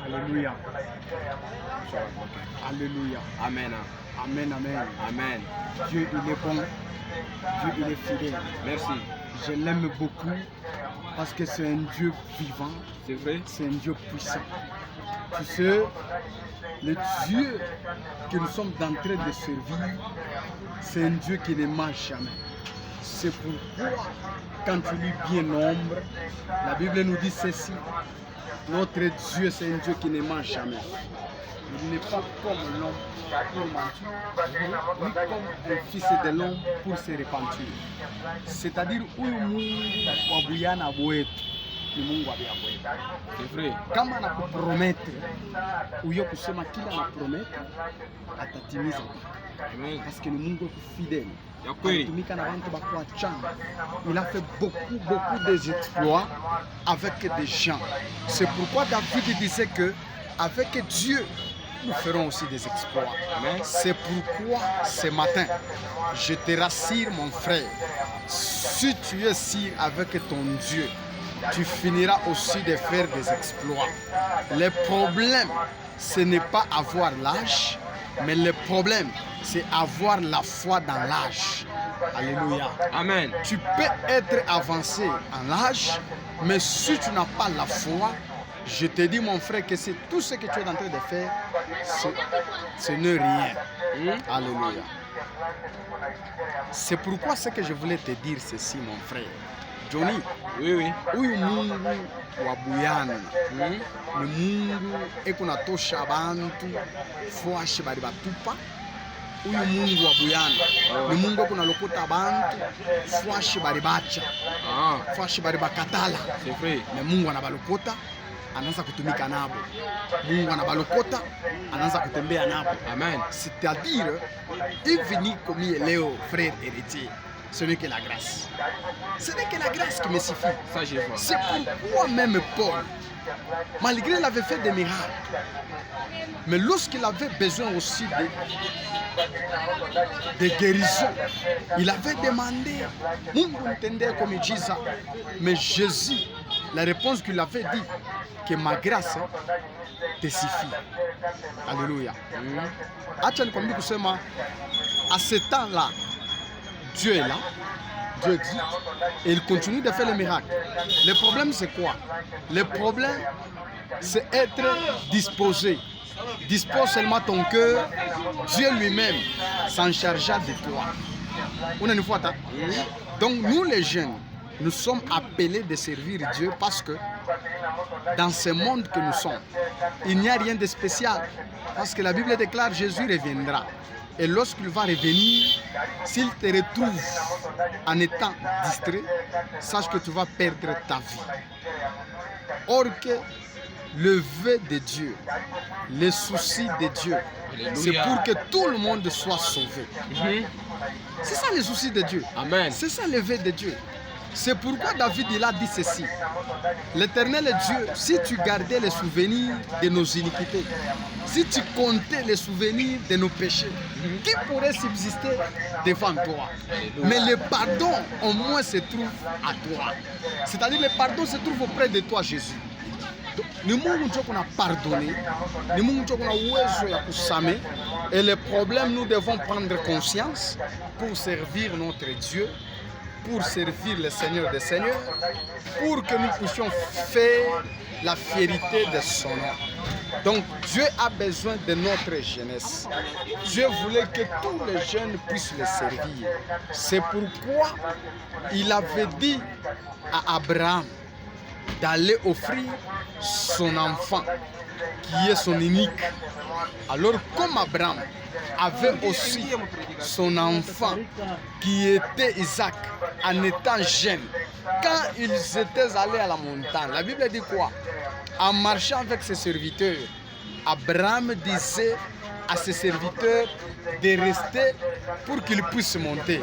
Alléluia. Alléluia. Amen. Amen, amen. Amen. Dieu, il est bon. Dieu, il est fidèle. Merci. Je l'aime beaucoup parce que c'est un Dieu vivant. C'est vrai? C'est un Dieu puissant. Tu sais, le Dieu que nous sommes en train de servir, c'est un Dieu qui ne ment jamais. C'est pourquoi, quand tu lis bien nombre, la Bible nous dit ceci. Notre Dieu, c'est un Dieu qui ne ment jamais. Il n'est pas comme l'homme pour mentir, ni comme un fils de l'homme pour se repentir. C'est-à-dire, C'est vrai. kama anakupromettre uyo kusema kila anapromettre atatimiza Amen. parce que ni Mungu eko fidèle. Ya kweli. Anatumika na bantu bakuachana. Il a fait beaucoup des exploits avec des gens. C'est pourquoi David disait que avec Dieu nous ferons aussi des exploits. Amen. C'est pourquoi ce matin je te rassure mon frère, si tu es sûr avec ton Dieu, tu finiras aussi de faire des exploits. Le problème, ce n'est pas avoir l'âge, mais le problème, c'est avoir la foi dans l'âge. Alléluia. Amen. Tu peux être avancé en âge, mais si tu n'as pas la foi, je te dis mon frère que c'est tout ce que tu es en train de faire, ce n'est rien. Alléluia. C'est pourquoi ce que je voulais te dire ceci mon frère. Johnny, Oui. huyu Mungu wa buyana ni Mungu eko natosha abantu fwashe bali batupa. Huyu Mungu wa buyana ni Mungu eko nalokota abantu fwashe bali bacha fwashe bali bakatala. C'est vrai. Na Mungu anabalokota anaanza kutumika nabo. Mungu anabalokota anaanza kutembea nabo. Amen. C'est-à-dire, il vient comme il est Léo, frère héritier. Ce n'est que la grâce. Ce n'est que la grâce qui me suffit. Ça, je vois. C'est pourquoi même Paul, malgré qu'il avait fait des miracles, mais lorsqu'il avait besoin aussi de guérison, il avait demandé, Mungu entendait comme il dit ça, mais Jésus, la réponse qu'il avait dit, que ma grâce te suffit. Alléluia. Acha nikwambie kusema, à ce temps-là, Dieu est là, Dieu dit, et il continue de faire les miracles. Le problème, c'est quoi? Le problème, c'est être disposé. Dispose seulement ton cœur, Dieu lui-même s'en chargera de toi. On a une fois, donc nous les jeunes, nous sommes appelés de servir Dieu parce que dans ce monde que nous sommes, il n'y a rien de spécial. Parce que la Bible déclare Jésus reviendra. Et lorsqu'il va revenir, s'il te retrouve en étant distrait, sache que tu vas perdre ta vie. Or que le vœu de Dieu, les soucis de Dieu, c'est pour que tout le monde soit sauvé. C'est ça les soucis de Dieu. Amen. C'est ça le vœu de Dieu. C'est pourquoi David il a dit ceci. L'Éternel est Dieu, si tu gardais les souvenirs de nos iniquités, si tu comptais les souvenirs de nos péchés, qui pourrait subsister devant toi? Mais le pardon au moins se trouve à toi. C'est-à-dire le pardon se trouve auprès de toi, Jésus. Ni Mungu ndio kuna pardonner, ni Mungu ndio kuna uwezo ya kusamehe. Et le problème, nous devons prendre conscience pour servir notre Dieu, pour servir le Seigneur des Seigneurs, pour que nous puissions faire la fierté de son nom. Donc Dieu a besoin de notre jeunesse. Dieu voulait que tous les jeunes puissent le servir. C'est pourquoi il avait dit à Abraham d'aller offrir son enfant, qui est son unique. Alors comme Abraham avait aussi son enfant, qui était Isaac, en étant jeune, quand ils étaient allés à la montagne, la Bible dit quoi? En marchant avec ses serviteurs, Abraham disait à ses serviteurs de rester pour qu'ils puissent monter.